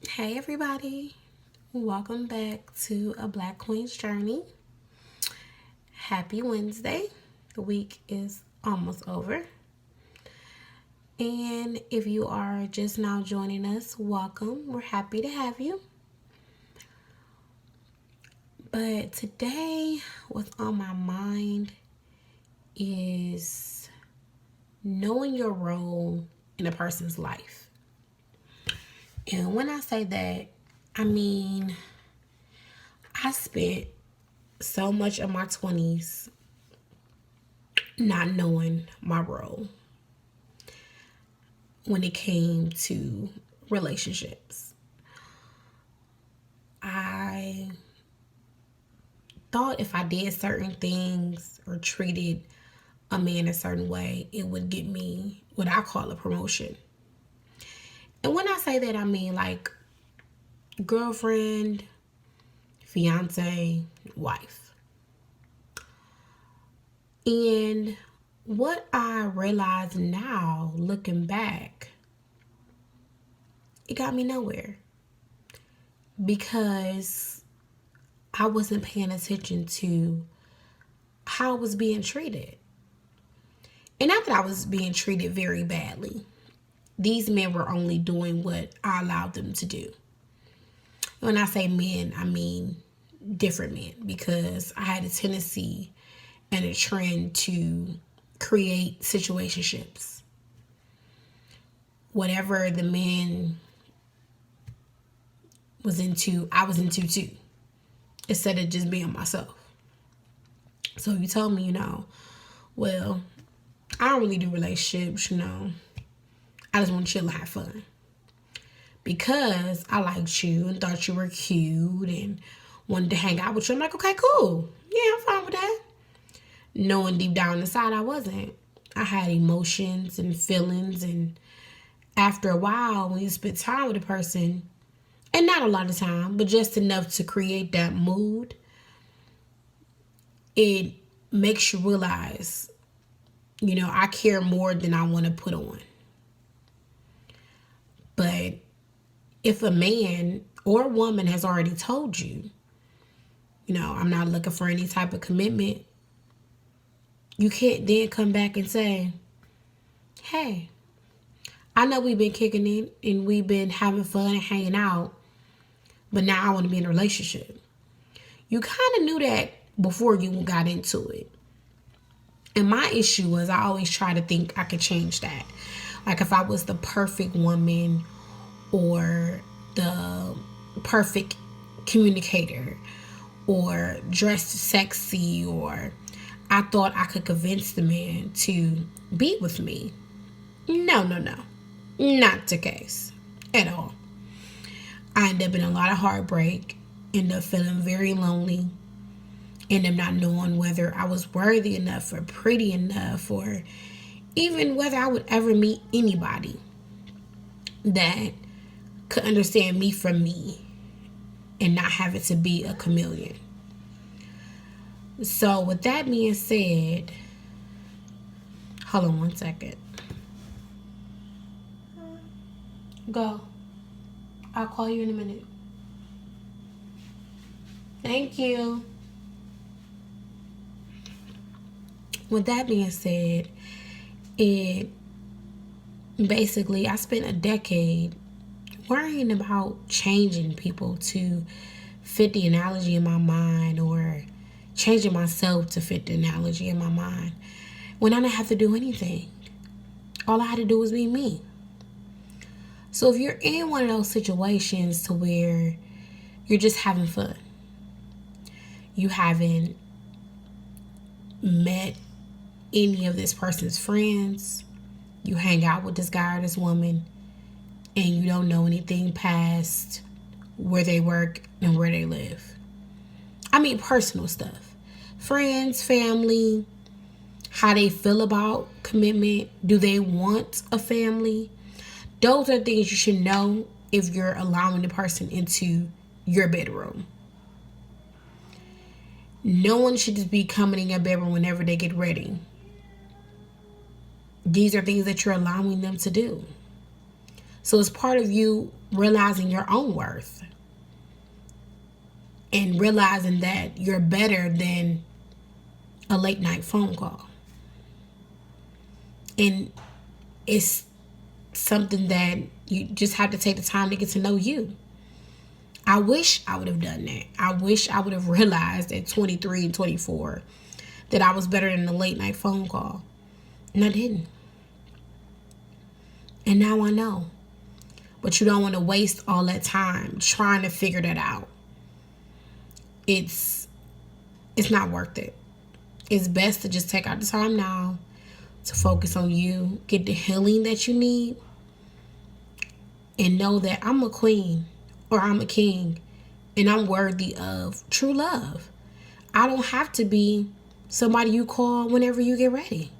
Hey everybody, welcome back to A Black Queen's Journey. Happy Wednesday. The week is almost over. And if you are just now joining us, welcome. We're happy to have you. But today, what's on my mind is knowing your role in a person's life. And when I say that, I mean, I spent so much of my 20s not knowing my role when it came to relationships. I thought if I did certain things or treated a man a certain way, it would get me what I call a promotion. And when I say that, I mean like girlfriend, fiance, wife. And what I realize now, looking back, it got me nowhere because I wasn't paying attention to how I was being treated. And not that I was being treated very badly. These men were only doing what I allowed them to do. When I say men, I mean different men because I had a tendency and a trend to create situationships. Whatever the man was into, I was into too, instead of just being myself. So you told me, well, I don't really do relationships, I just want to chill and have fun. Because I liked you and thought you were cute and wanted to hang out with you. I'm like, okay, cool. Yeah, I'm fine with that. Knowing deep down inside I wasn't. I had emotions and feelings, and after a while, when you spend time with a person, and not a lot of time, but just enough to create that mood, it makes you realize, I care more than I want to put on. But if a man or a woman has already told you, I'm not looking for any type of commitment, you can't then come back and say, hey, I know we've been kicking it and we've been having fun and hanging out, but now I want to be in a relationship. You kind of knew that before you got into it. And my issue was I always try to think I could change that. Like if I was the perfect woman or the perfect communicator or dressed sexy, or I thought I could convince the man to be with me. No. Not the case at all. I ended up in a lot of heartbreak, ended up feeling very lonely, ended up not knowing whether I was worthy enough or pretty enough or even whether I would ever meet anybody that could understand me for me and not have it to be a chameleon. So with that being said, hold on one second. Go. I'll call you in a minute. Thank you. With that being said, it basically, I spent a decade worrying about changing people to fit the analogy in my mind or changing myself to fit the analogy in my mind when I didn't have to do anything. All I had to do was be me. So if you're in one of those situations to where you're just having fun, you haven't met any of this person's friends, you hang out with this guy or this woman, and you don't know anything past where they work and where they live. I mean personal stuff. Friends, family, how they feel about commitment. Do they want a family? Those are things you should know if you're allowing the person into your bedroom. No one should just be coming in your bedroom whenever they get ready. These are things that you're allowing them to do. So it's part of you realizing your own worth and realizing that you're better than a late night phone call. And it's something that you just have to take the time to get to know you. I wish I would have done that. I wish I would have realized at 23 and 24 that I was better than a late night phone call. And I didn't. And now I know. But you don't want to waste all that time trying to figure that out. It's not worth it. It's best to just take out the time now to focus on you, get the healing that you need, and know that I'm a queen or I'm a king and I'm worthy of true love. I don't have to be somebody you call whenever you get ready.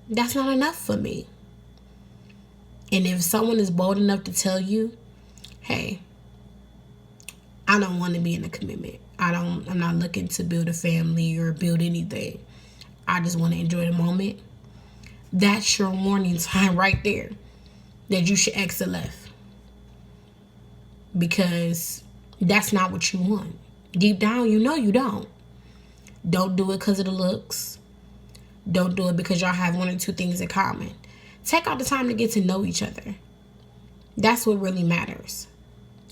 That's not enough for me. And if someone is bold enough to tell you, hey, I don't want to be in a commitment. I'm not looking to build a family or build anything. I just want to enjoy the moment. That's your warning sign right there that you should exit left. Because that's not what you want. Deep down, you know you don't. Don't do it because of the looks. Don't do it because y'all have one or two things in common. Take out the time to get to know each other. That's what really matters.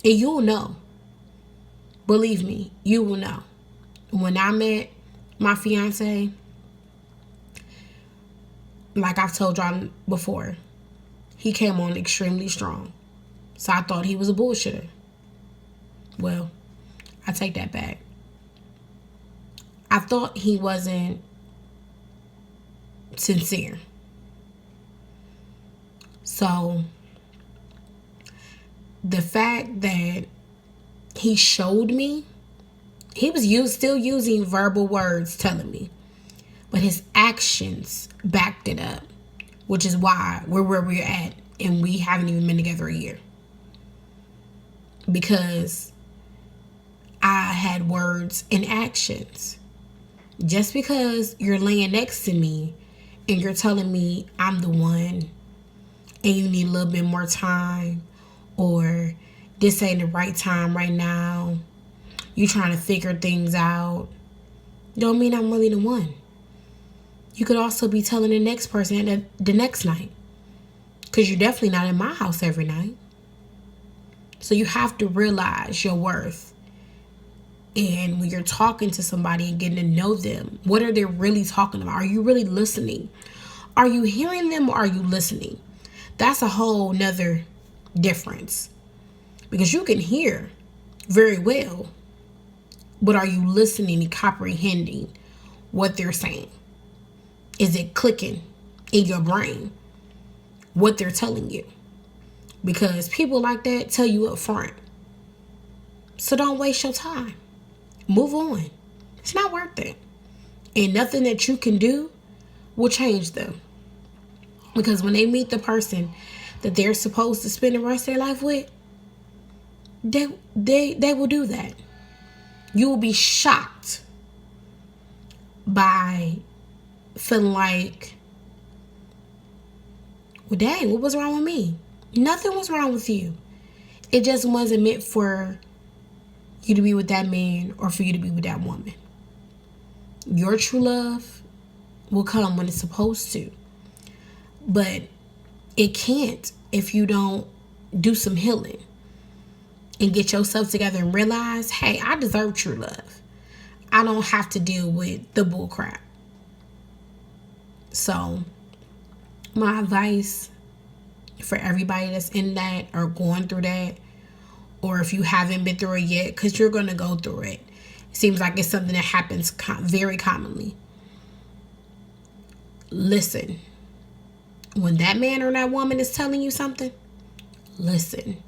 And you'll know. Believe me, you will know. When I met my fiance, like I've told y'all before, he came on extremely strong. So I thought he was a bullshitter. Well, I take that back. I thought he wasn't sincere. So the fact that he showed me, he was still using verbal words telling me, but his actions backed it up, which is why we're where we're at and we haven't even been together a year. Because I had words and actions. Just because you're laying next to me and you're telling me I'm the one and you need a little bit more time, or this ain't the right time right now, you trying to figure things out, don't mean I'm really the one. You could also be telling the next person the next night, because you're definitely not in my house every night. So you have to realize your worth. And when you're talking to somebody and getting to know them, what are they really talking about? Are you really listening? Are you hearing them or are you listening? That's a whole nother difference. Because you can hear very well, but are you listening and comprehending what they're saying? Is it clicking in your brain what they're telling you? Because people like that tell you up front. So don't waste your time. Move on. It's not worth it. And nothing that you can do will change them. Because when they meet the person that they're supposed to spend the rest of their life with, they will do that. You will be shocked by feeling like, well, dang, what was wrong with me? Nothing was wrong with you. It just wasn't meant for you to be with that man or for you to be with that woman. Your true love will come when it's supposed to. But it can't if you don't do some healing and get yourself together and realize, hey, I deserve true love. I don't have to deal with the bull crap. So my advice for everybody that's in that or going through that, or if you haven't been through it yet, because you're going to go through it. It seems like it's something that happens very commonly. Listen. When that man or that woman is telling you something, listen.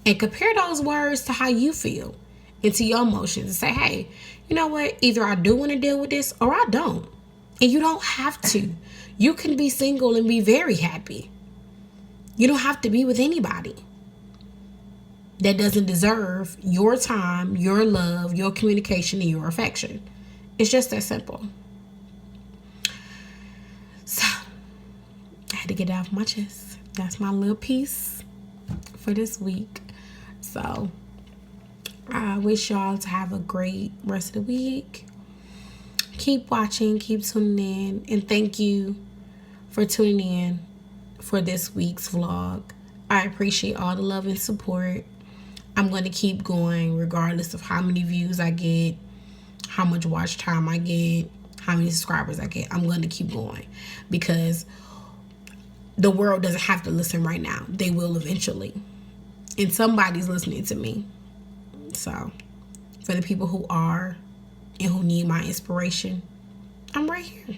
And compare those words to how you feel and to your emotions. And say, hey, you know what? Either I do want to deal with this or I don't. And you don't have to. You can be single and be very happy. You don't have to be with anybody that doesn't deserve your time, your love, your communication, and your affection. It's just that simple. So, I had to get it off my chest. that's my little piece for this week. So I wish y'all to have a great rest of the week. Keep watching, keep tuning in, and thank you for tuning in for this week's vlog. I appreciate all the love and support. I'm going to keep going regardless of how many views I get, how much watch time I get, how many subscribers I get. I'm going to keep going because the world doesn't have to listen right now. They will eventually. And somebody's listening to me. So, for the people who are and who need my inspiration, I'm right here.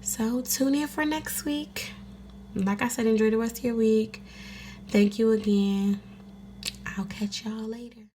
So, tune in for next week. Like I said, enjoy the rest of your week. Thank you again. I'll catch y'all later.